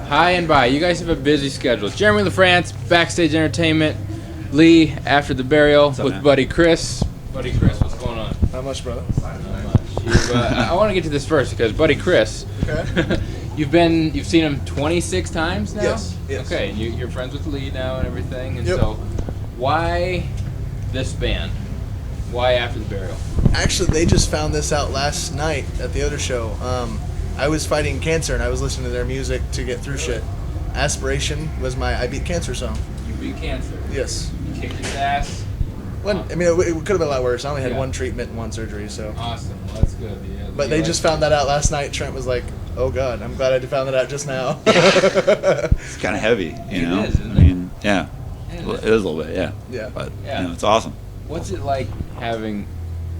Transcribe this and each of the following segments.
Hi and bye. You guys have a busy schedule. Jeremy Lafrentz, Backstage Entertainment. Lee, After the Burial, with man? Buddy Chris. Buddy Chris, what's going on? Not much, brother. Not much. I want to get to this first because Buddy Chris, Okay. you've seen him 26 times now? Yes. Okay, and you're friends with Lee now and everything, and Yep. so why this band? Why After the Burial? Actually, they just found this out last night at the other show. I was fighting cancer and I was listening to their music to get through shit. Aspiration was my I Beat Cancer song. You beat cancer. Yes. You kicked his ass. Well, I mean, it could have been a lot worse. I only had Yeah. one treatment and one surgery, so. Awesome. Well, that's good. Yeah, But they just found that out last night. Trent was like, "Oh God, I'm glad I found that out just now." It's kind of heavy, you know. It is, isn't I mean, yeah, Yeah. it is a little bit, yeah. Yeah. But Yeah. you know, it's awesome. What's it like having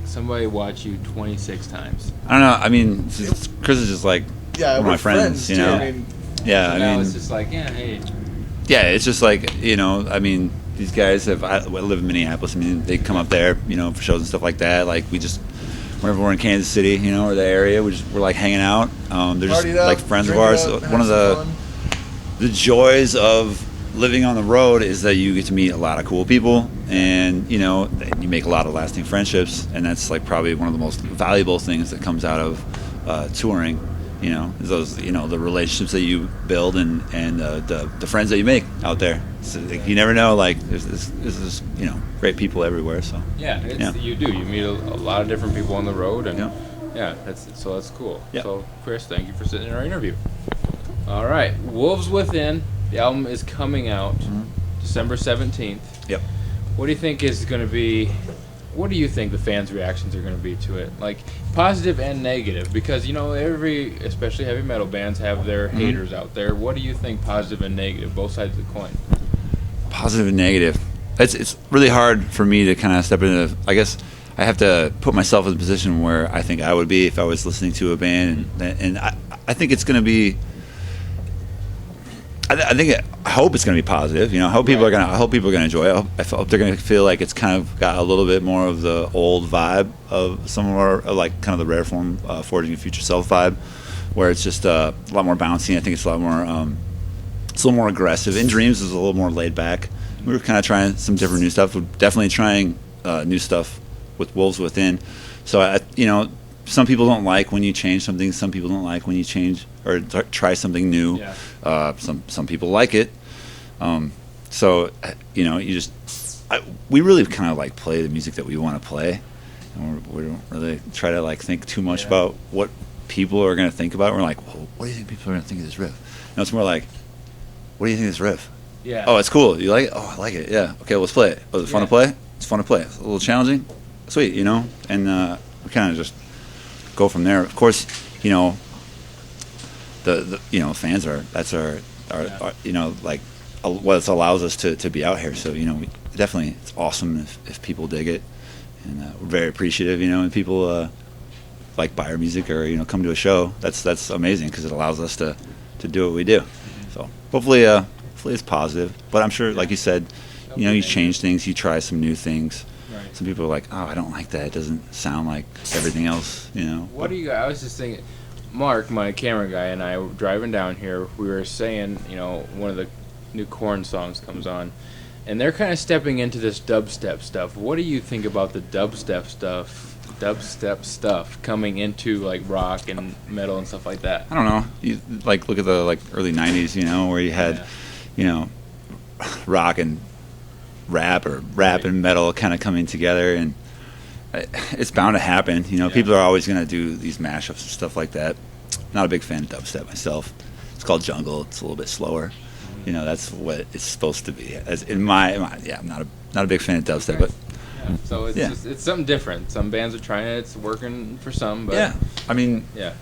somebody watch you 26 times? I don't know. I mean, Chris is just like Yeah, one of we're my friends, you too. know. I mean, Yeah, So I now mean, it's just like, yeah, hey. yeah, it's just like, you know, I mean, these guys I live in Minneapolis. I mean, they come up there, you know, for shows and stuff like that. Like we just, whenever we're in Kansas City, you know, or the area, we're like hanging out. They're just partied up, like friends of drink it ours. up, One of have some the joys of living on the road is that you get to meet a lot of cool people, and you know, you make a lot of lasting friendships, and that's like probably one of the most valuable things that comes out of touring. You know, is those, you know, the relationships that you build and the friends that you make out there. So, like, you never know. Like there's you know, great people everywhere. So Yeah, Yeah. you do. You meet a lot of different people on the road, and Yeah. that's cool. Yeah. So, Chris, thank you for sitting in our interview. All right, Wolves Within. The album is coming out December 17th. Yep. What do you think is going to be? What do you think the fans' reactions are going to be to it? Like positive and negative, because you know especially heavy metal bands have their haters out there. What do you think, positive and negative, both sides of the coin? Positive and negative. It's really hard for me to kind of step into. I guess I have to put myself in a position where I think I would be if I was listening to a band, and I think it's going to be. I hope it's going to be positive. You know, I hope people are going to enjoy it. I hope they're going to feel like it's kind of got a little bit more of the old vibe of some of our, like kind of the Rare Form, Forging a Future Self vibe, where it's just a lot more bouncy. I think it's a lot more, it's a little more aggressive. In Dreams is a little more laid back. We were kind of trying some different new stuff. We're definitely trying new stuff with Wolves Within. So you know, some people don't like when you change something. Some people don't like when you change or try something new. Yeah. Some people like it. So you know, we really kind of like play the music that we want to play, and we don't really try to like think too much about what people are going to think about it. We're like, well, what do you think people are going to think of this riff? No, it's more like, what do you think of this riff? Yeah. Oh, it's cool. You like it? Oh, I like it. Yeah. Okay, let's play it. Was it fun to play? It's fun to play. It's a little challenging. Sweet, you know. And we kind of just go from there. Of course, you know, the you know, fans are our you know, like what allows us to be out here. So you know, definitely it's awesome if people dig it, and we're very appreciative. You know, and people like buy our music or you know come to a show. That's amazing because it allows us to do what we do. So hopefully it's positive. But I'm sure, like you said, you know, you change things, you try some new things. Right. Some people are like, oh, I don't like that. It doesn't sound like everything else, you know. What do you? I was just thinking, Mark, my camera guy, and I were driving down here. We were saying, you know, one of the new Korn songs comes on, and they're kind of stepping into this dubstep stuff. What do you think about the dubstep stuff coming into like rock and metal and stuff like that? I don't know. You like look at the like early '90s, you know, where you had, you know, rock and rap or rap and metal kind of coming together, and it's bound to happen. You know, people are always going to do these mashups and stuff like that. Not a big fan of dubstep myself. It's called jungle. It's a little bit slower. You know, that's what it's supposed to be. As in my yeah, I'm not a big fan of dubstep, but yeah. So it's just, it's something different. Some bands are trying it. It's working for some, but yeah, I mean, yeah,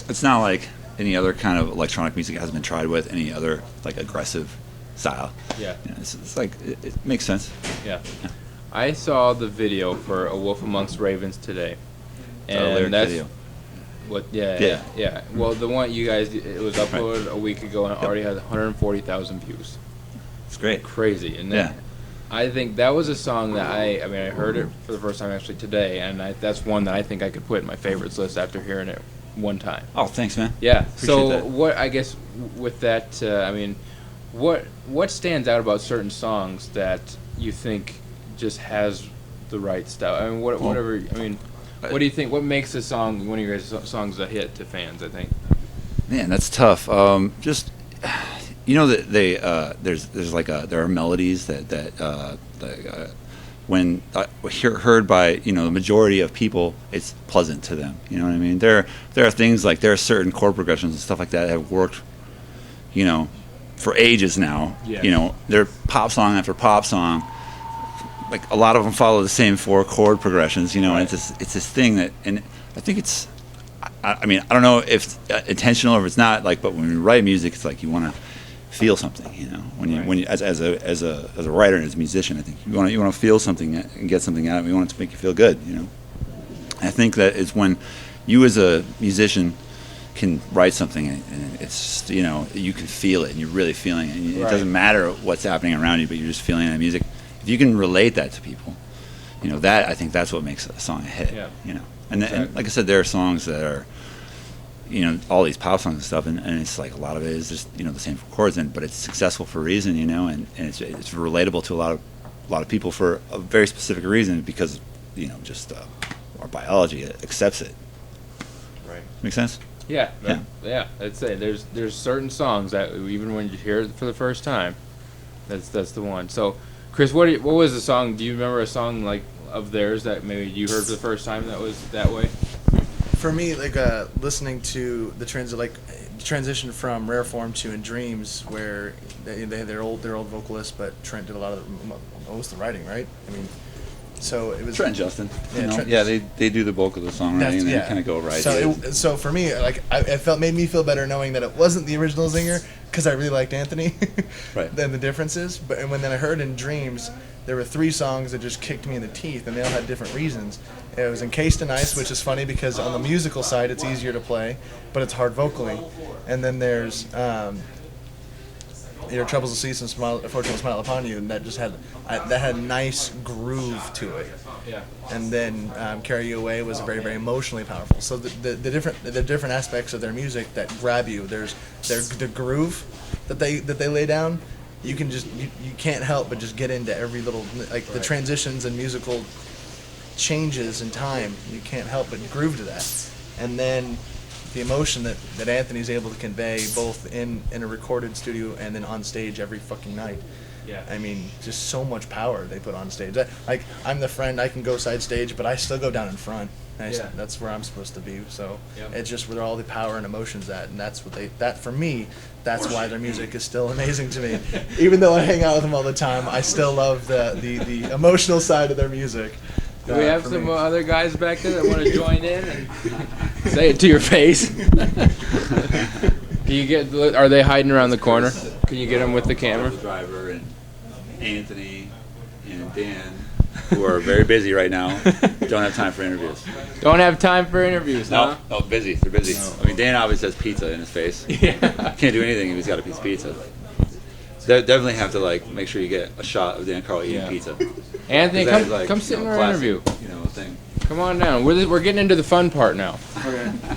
it's not like any other kind of electronic music has been tried with any other like aggressive style. Yeah, you know, it's like it makes sense. Yeah. I saw the video for A Wolf Amongst Ravens today, and that's video. what. Yeah. Well, the one you guys, it was uploaded a week ago and it already has 140,000 views. It's great. Crazy, and yeah. I think that was a song that I mean, I heard it for the first time actually today, and that's one that I think I could put in my favorites list after hearing it one time. Oh, thanks, man. Yeah. Appreciate So that. what I guess with that, I mean, what stands out about certain songs that you think just has the right stuff? I mean, whatever. I mean, what do you think? What makes a song, one of your guys' songs, a hit to fans? I think. Man, that's tough. Just that they there's like there are melodies that when heard by the majority of people, it's pleasant to them. You know what I mean? There are things like there are certain chord progressions and stuff like that have worked, for ages now. Yeah. They're pop song after pop song. Like a lot of them follow the same 4 chord progressions. And it's this thing that, and I think it's. I mean, I don't know if it's intentional or if it's not. But when you write music, it's like you want to feel something. When you as a writer and as a musician, I think you want to feel something and get something out of it. You want it to make you feel good. I think that it's when you as a musician can write something and it's you can feel it and you're really feeling it. And it doesn't matter what's happening around you, but you're just feeling that music. If you can relate that to people, that I think that's what makes a song a hit. Yeah. And like I said, there are songs that are, all these pop songs and stuff, and it's like a lot of it is just the same chords, but it's successful for a reason, and it's relatable to a lot of people for a very specific reason because just our biology accepts it. Right. Make sense? Yeah. Yeah. I'd say there's certain songs that even when you hear it for the first time, that's the one. So, Chris, what was the song? Do you remember a song like of theirs that maybe you heard for the first time that was that way? For me, listening to the transition from Rare Form to In Dreams, where they're old vocalists, but Trent did a lot of most of the writing, right? I mean, so it was Trent and Justin. Trent, they do the bulk of the songwriting and they kind of go right. So for me, it made me feel better knowing that it wasn't the original singer because I really liked Anthony. Right. Than the differences, and then I heard In Dreams, there were 3 songs that just kicked me in the teeth, and they all had different reasons. It was Encased in Ice, which is funny because on the musical side it's easier to play, but it's hard vocally. And then there's Your Troubles Will Cease and Fortune Will Smile Upon You, and that just had a nice groove to it. Yeah. And then Carry You Away was very, very emotionally powerful. So the different aspects of their music that grab you. There's the groove that they lay down. You can just you can't help but just get into every little the transitions and musical changes in time. You can't help but groove to that. And then the emotion that Anthony's able to convey both in a recorded studio and then on stage every fucking night. Yeah. I mean, just so much power they put on stage. I'm the friend, I can go side stage, but I still go down in front. That's where I'm supposed to be. So it's just where all the power and emotions at, and that's what for me, that's why their music is still amazing to me. Even though I hang out with them all the time, I still love the emotional side of their music. Do we have some other guys back there that want to join in and say it to your face? Are they hiding around the corner? Can you get them with the camera? Driver and Anthony and Dan, who are very busy right now, don't have time for interviews. Don't have time for interviews, huh? No, busy. They're busy. No. I mean, Dan obviously has pizza in his face. Yeah. Can't do anything if he's got a piece of pizza. Definitely have to make sure you get a shot of Dan Carl eating pizza. Anthony, come sit in our interview. Thing. Come on down. We're getting into the fun part now.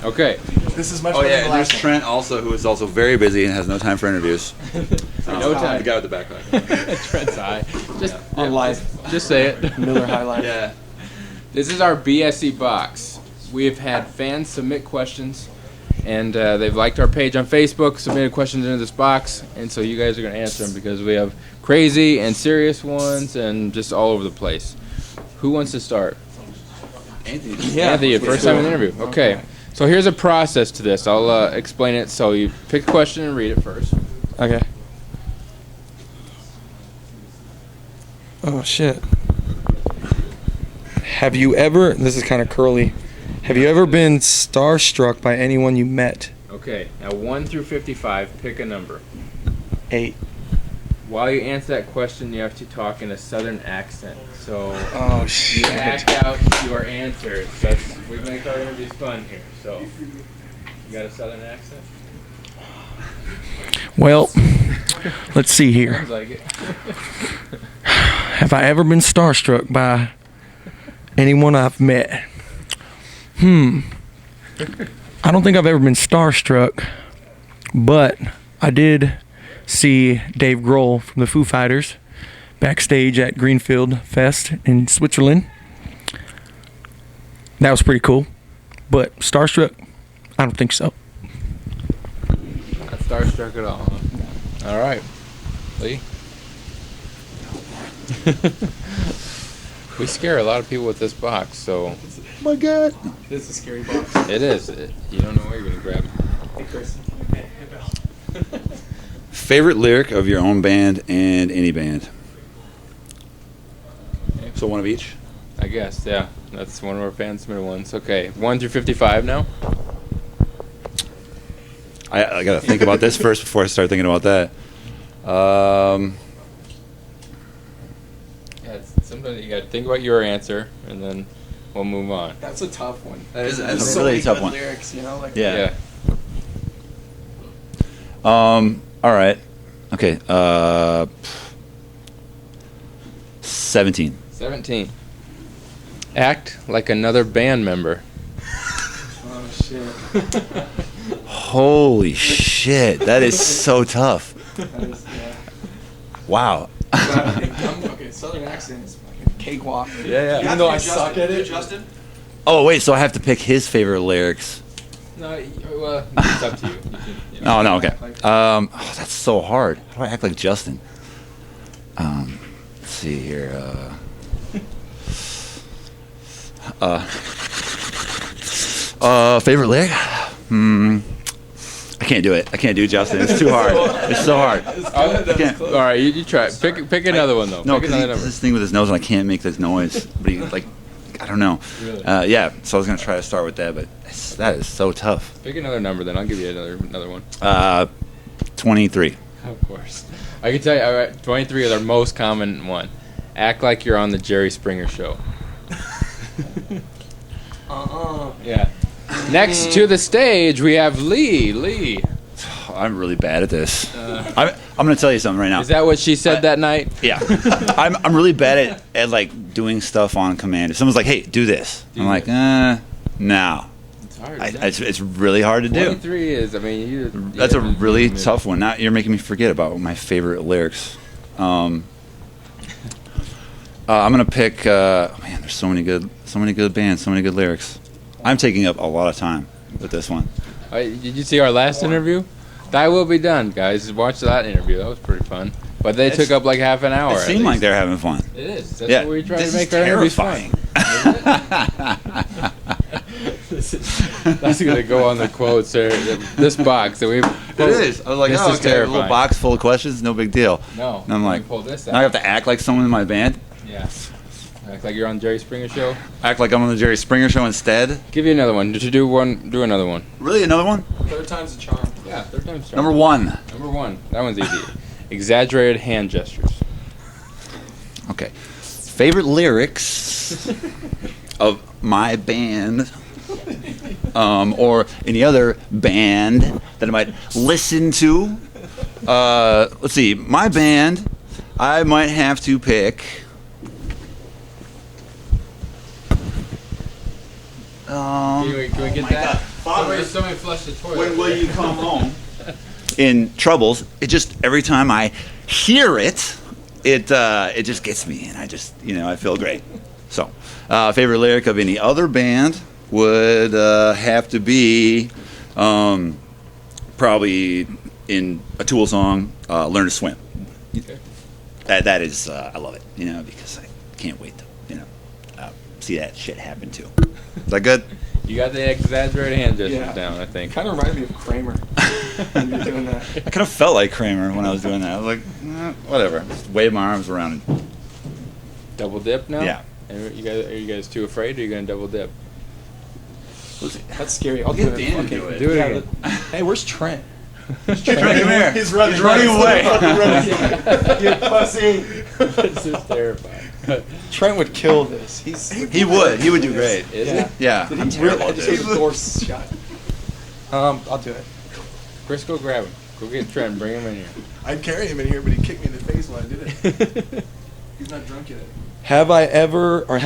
Okay. This is much better than the there's last one. Trent also, who is also very busy and has no time for interviews. No time. The guy with the backpack. Trent's high. Just on live. Just say it. Miller High Life. Yeah. This is our BSE box. We have had fans submit questions, and they've liked our page on Facebook, submitted questions into this box, and so you guys are going to answer them because we have crazy and serious ones and just all over the place. Who wants to start? Anthony. Yeah, Anthony, first time in the interview. Okay. So here's a process to this. I'll explain it. So you pick a question and read it first. Okay. Oh, shit. Have you ever, this is kind of curly, have you ever been starstruck by anyone you met? Okay. Now 1 through 55, pick a number. 8. While you answer that question, you have to talk in a southern accent. So oh, shit. You act out your answers. We make our interviews fun here. So you got a southern accent? Well, let's see here. Sounds like it. Have I ever been starstruck by anyone I've met? I don't think I've ever been starstruck, but I did see Dave Grohl from the Foo Fighters backstage at Greenfield Fest in Switzerland. That was pretty cool, but starstruck, I don't think so. Not starstruck at all, huh? All right. Lee? We scare a lot of people with this box, so Oh my God. This is a scary box. it is. You don't know what you're going to grab. Hey, Chris. Hey, Bill. Favorite lyric of your own band and any band? So one of each? I guess, yeah. That's one of our fan submitted ones. Okay, 1 through 55 now? I got to think about this first before I start thinking about that. Yeah, sometimes you got to think about your answer, and then we'll move on. That's a tough one. That's a so really many tough good one. lyrics, you know? Like, Yeah. All right. Okay. 17. 17. Act like another band member. Oh, shit. Holy shit. That is so tough. That is, yeah. Wow. Okay, Southern accent is fucking cakewalk. Yeah. Even though I suck at it. Justin? Oh, wait. So I have to pick his favorite lyrics. No, well, it's up to you. Oh, no. Okay. Oh, that's so hard. How do I act like Justin? Let's see here. Favorite lyric? I can't do it. I can't do Justin. It's too hard. It's so hard. I can't. All right, you try. Pick another one, though. No, Pick because another he does number. this thing with his nose, and I can't make this noise. But he, like, I don't know. Really? Yeah, so I was going to try to start with that, but that is so tough. Pick another number, then I'll give you another one. 23. Of course. I can tell you, all right, 23 is our most common one. Act like you're on the Jerry Springer show. Yeah. Next to the stage, we have Lee. Lee. I'm really bad at this. I'm going to tell you something right now. Is that what she said that night? Yeah. I'm really bad at like doing stuff on command. If someone's like, hey, do this. I'm like, no. It's hard. It's really hard to do. 23 is, I mean, That's a really tough one. Now you're making me forget about my favorite lyrics. I'm gonna pick. Man, there's so many good bands, so many good lyrics. I'm taking up a lot of time with this one. Did you see our last interview? Thy Will Be Done, guys. Watch that interview. That was pretty fun. But they took up like half an hour. It seemed like they're having fun. It is. That's Yeah, what we try this to make is our interviews terrifying. fun. That's gonna go on the quotes there. This box that we. It is. I was like, This oh, is okay, a little terrifying. box full of questions, no big deal. No. And I'm like, pull this out. now I have to act like someone in my band. Yeah. Act like you're on Jerry Springer show. Act like I'm on the Jerry Springer show instead. Give you another one. Did you do one? Do another one. Really, another one? Third time's a charm. Yeah, third time's charm. Number 1. Number 1. That one's easy. Exaggerated hand gestures. Okay. Favorite lyrics of my band, or any other band that I might listen to. Let's see. My band, I might have to pick. Can we get that? Father, Somebody flush the toilet. when will you come home? In Troubles, it just every time I hear it, it just gets me, and I just I feel great. So, favorite lyric of any other band would have to be probably in a Tool song, "Learn to Swim." Okay. That is, I love it, because I can't wait to see that shit happen too. Is that good? You got the exaggerated hand gestures Yeah. down, I think. Kind of reminded me of Kramer when you're doing that. I kind of felt like Kramer when I was doing that. I was like, whatever. Just wave my arms around. Double dip now? Yeah. And are you guys too afraid, or are you going to double dip? That's scary. I'll Get do Dan it. to do it. Do it Yeah, again. Hey, where's Trent? Trent, come here. He's running. He's running away. You pussy. This is terrifying. Trent would kill this. He would. He would do great. Is Yeah. it? Yeah. Did I'm he really? terrible I at just this. heard the door shut. I'll do it. Chris, go grab him. Go get Trent. Bring him in here. I'd carry him in here, but he kicked me in the face when I did it. He's not drunk yet. Have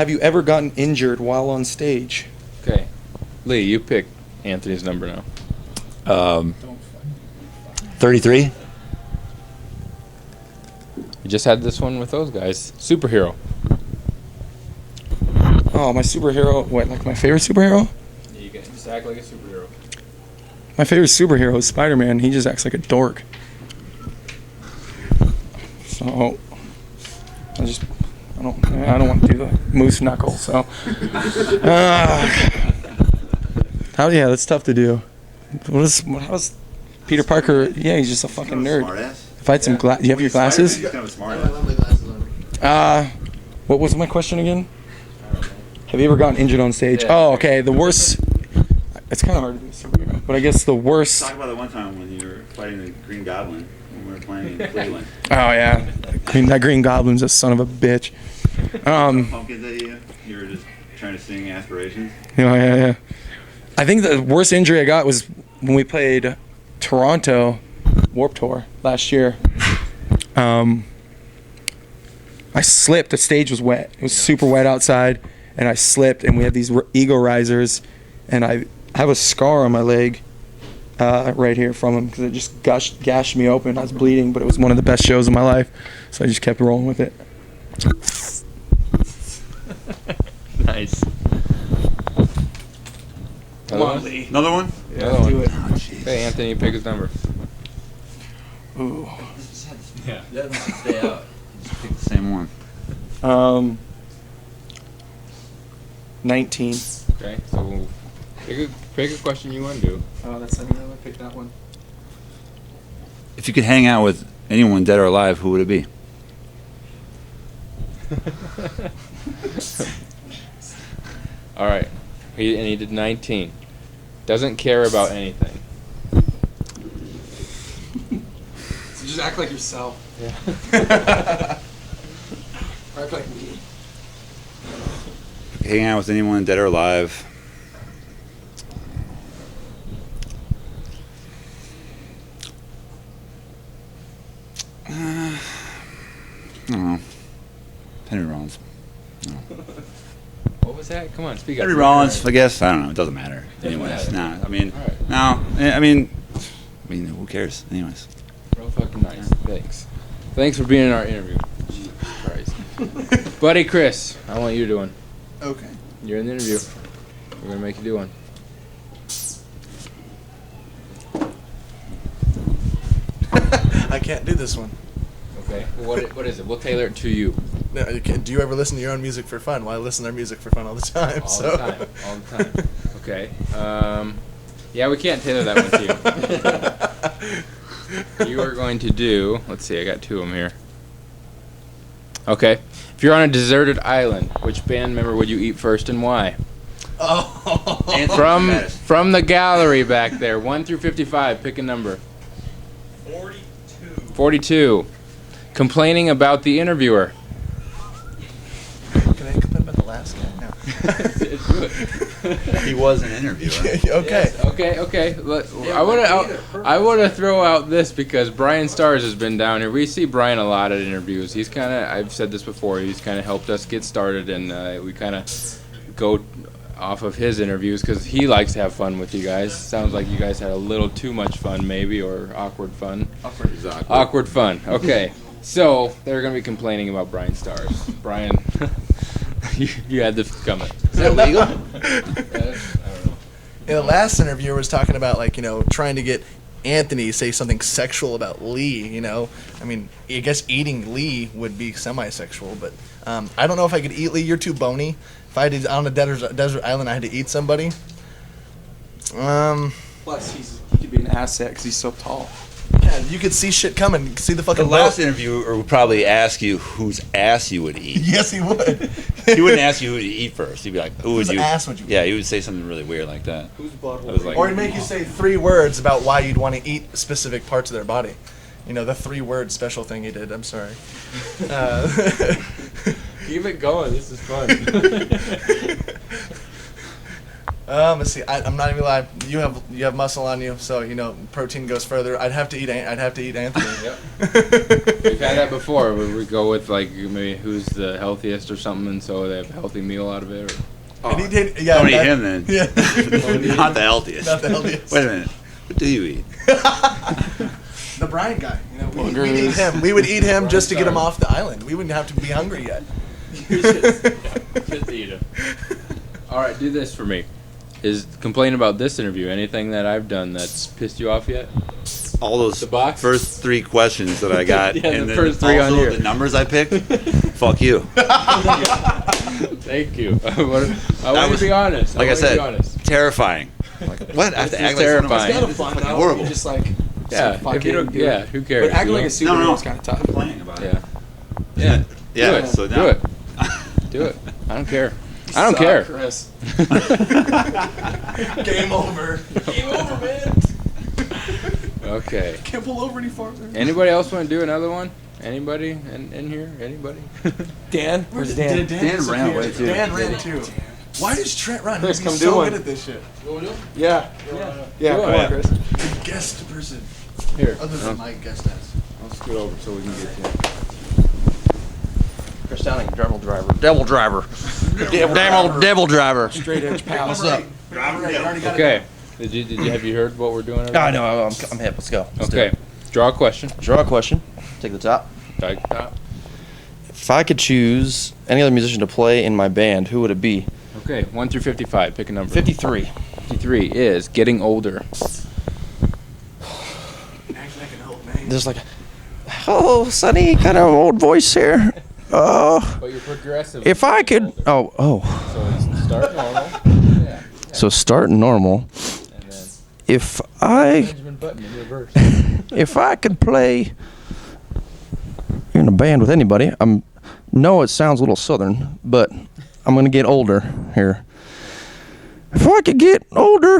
you ever gotten injured while on stage? Okay. Lee, you pick Anthony's number now? 33. We just had this one with those guys. Superhero. Oh, my superhero. What? Like my favorite superhero? Yeah, you can just act like a superhero. My favorite superhero is Spider-Man. He just acts like a dork. So I don't want to do the moose knuckle. So yeah, that's tough to do. How's Peter Parker? Yeah, he's just a fucking nerd. If I had some do you have your glasses? He's kind of a smart I love my glasses on me. What was my question again? Have you ever gotten injured on stage? Yeah. Oh, okay. The worst. It's kind of hard to be a superhero, but I guess the worst. Talk about the one time when you were fighting the Green Goblin when we were playing in Cleveland. Oh yeah, that Green Goblin's a son of a bitch. Pumpkins at you. You were just trying to sing aspirations. Yeah. I think the worst injury I got was when we played Toronto Warped Tour last year. I slipped. The stage was wet. It was super wet outside, and I slipped. And we had these ego risers, and I have a scar on my leg right here from them because it just gashed me open. I was bleeding, but it was one of the best shows of my life, so I just kept rolling with it. Nice. Another one? Yeah, let's do it. Oh, jeez. Hey, Anthony, pick his number. Ooh. Yeah. Stay out. Just pick the same one. 19. Okay, so pick a question you want to do. Oh, that's I picked that one. If you could hang out with anyone dead or alive, who would it be? All right. He did 19. Doesn't care about anything. So just act like yourself. Yeah. Act like me. Hang out with anyone dead or alive. I don't know. Henry Rollins. No. What was that? Come on, speak up. Henry Rollins, I guess. I don't know. It doesn't matter. Anyways, matter. nah. I mean, All right. no. I mean, who cares? Anyways. Real fucking nice. Thanks. Thanks for being in our interview. Jesus Christ. Buddy Chris, I want you to do one. Okay. You're in the interview. We're going to make you do one. I can't do this one. Okay. Well, what is it? We'll tailor it to you. No, you can't. Do you ever listen to your own music for fun? Well, I listen to their music for fun all the time. All so. the time. All the time. Okay. Yeah, we can't tailor that one to you. You are going to do, let's see, I got two of them here. Okay. If you're on a deserted island, which band member would you eat first and why? Oh. From the gallery back there, 1 through 55, pick a number. 42. Complaining about the interviewer. Can I complain about the last guy? No. It's good. He was an interviewer. Okay. Yes, okay. I want to throw out this because Brian Stars has been down here. We see Brian a lot at interviews. He's kind of, I've said this before, he's kind of helped us get started, and we kind of go off of his interviews because he likes to have fun with you guys. Sounds like you guys had a little too much fun, maybe, or awkward fun. Awkward fun. Okay. So they're going to be complaining about Brian Stars. Brian, you had this coming. Is that legal? I don't know. In the last interviewer was talking about trying to get Anthony to say something sexual about Lee. I mean, I guess eating Lee would be semi-sexual, but I don't know if I could eat Lee. You're too bony. If I had on a desert island, I had to eat somebody. Plus, he could be an asset because he's so tall. Yeah, you could see shit coming. You could see the fucking The last boat. interviewer would probably ask you whose ass you would eat. Yes, he would. He wouldn't ask you who to eat first. He'd be like, "Who would Whose you?" ass would you Yeah, he would say something really weird like that. Whose butthole? I was like, Or he'd make you say 3 words about why you'd want to eat specific parts of their body. The 3-word special thing he did. I'm sorry. Keep it going. This is fun. Let's see. I'm not even lying. You have muscle on you, so protein goes further. I'd have to eat Anthony. Yep. We've had that before. Where we go with maybe who's the healthiest or something, and so they have a healthy meal out of it. And he did. Yeah, Don't eat him then. Yeah. Not the healthiest. Not the healthiest. Wait a minute. What do you eat? The Bryant guy. We'd eat him. We would eat him just to get him off the island. We wouldn't have to be hungry yet. Just eat him. All right, do this for me. Complain about this interview. Anything that I've done that's pissed you off yet? All those The box? first 3 questions that I got, Yeah, and the then first 3 on also here. the numbers I picked. Fuck you. Thank you. I want to be honest. Like I said, be honest. terrifying. Like, what? I have to This act is like someone terrifying. else. This is fucking horrible. Just like Yeah, fuck if you it, don't, do yeah, it. who cares? But acting you like a know? superhero No. is kind of tough. Complaining about it. Yeah. Yeah. Do it. So Do now, it. Do it. I don't care. I don't care. Chris. Game over. Game over, man. Okay. Can't pull over any farther. Anybody else want to do another one? Anybody in here? Anybody? Dan? Where's Dan? Dan ran away too. Dan ran too. Why does Trent run? Chris, He's come so do one. good at this shit. Yeah. Yeah, Do come it. on, Chris. Guest person. Here. Other than my guest ass. I'll scoot over so we can get you. Chris Downing, devil driver. Damn old devil driver. Straight edge pals. What's up? Okay. Did you have you heard what we're doing? I know, I'm hip. Let's go. Let's do Okay. it. Draw a question. Draw a question. Take the top. Type top. If I could choose any other musician to play in my band, who would it be? Okay. 1 through 55. Pick a number. 53. 53 is getting older. There's like, oh, Sonny, kind of old voice here. But you're progressive. If I could, So oh. it's start normal. Yeah. So start normal. And then If I Benjamin Button in reverse. if I could play in a band with anybody, no, it sounds a little southern, but I'm gonna get older here. If I could get older,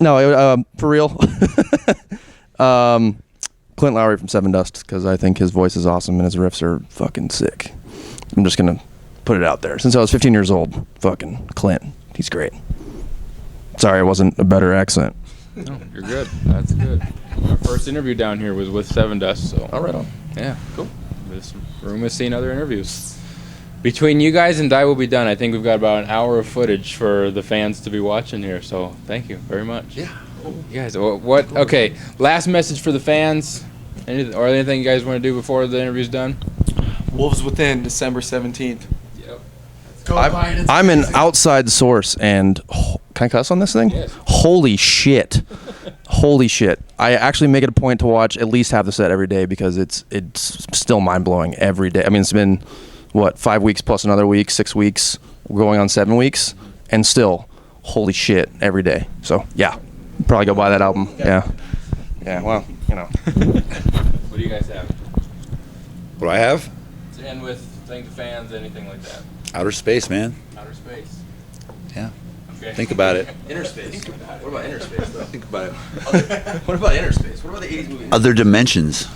no, for real. Clint Lowry from Seven Dust, because I think his voice is awesome and his riffs are fucking sick. I'm just gonna put it out there. Since I was 15 years old, fucking Clint, he's great. Sorry, it wasn't a better accent. No, you're good. That's good. Our first interview down here was with Seven Dust, so. All right on. Yeah, cool. This room has seen other interviews. Between you guys and Die Will Be Done, I think we've got about an hour of footage for the fans to be watching here, so thank you very much. Yeah. You guys, what? Okay, last message for the fans, or anything you guys want to do before the interview's done? Wolves Within, December 17th. Yep. I'm an outside source, and can I cuss on this thing? Yes. Holy shit. Holy shit. I actually make it a point to watch at least half the set every day because it's still mind-blowing every day. I mean, it's been, 5 weeks plus another week, 6 weeks, we're going on 7 weeks, and still, holy shit, every day. So, yeah, probably go buy that album. Yeah. Yeah, well, What do you guys have? What do I have? To end with, thank the fans, anything like that. Outer space, man. Outer space. Yeah. Okay. Think about it. Inner space. What about inner space, though? Think about it. What about inner space? What about the 80s movie? Other dimensions.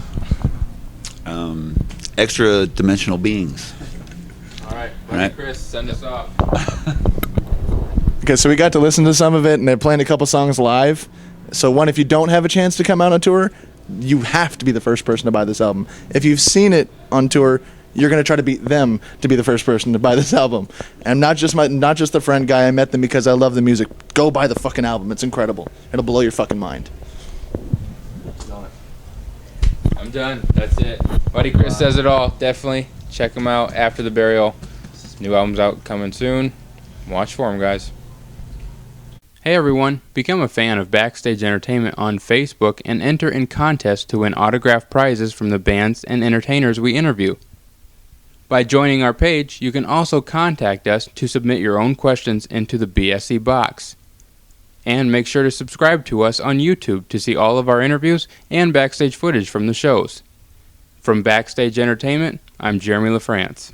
Extra dimensional beings. All right. All right. Chris, send us off. Okay, so we got to listen to some of it, and they're playing a couple songs live. So if you don't have a chance to come out on tour, you have to be the first person to buy this album. If you've seen it on tour, you're gonna try to beat them to be the first person to buy this album. And not just the friend guy. I met them because I love the music. Go buy the fucking album. It's incredible. It'll blow your fucking mind. I'm done. That's it. Buddy Chris says it all. Definitely check him out after the burial. New album's out coming soon. Watch for him, guys. Hey everyone, become a fan of Backstage Entertainment on Facebook and enter in contests to win autographed prizes from the bands and entertainers we interview. By joining our page, you can also contact us to submit your own questions into the BSE box. And make sure to subscribe to us on YouTube to see all of our interviews and backstage footage from the shows. From Backstage Entertainment, I'm Jeremy Lafrentz.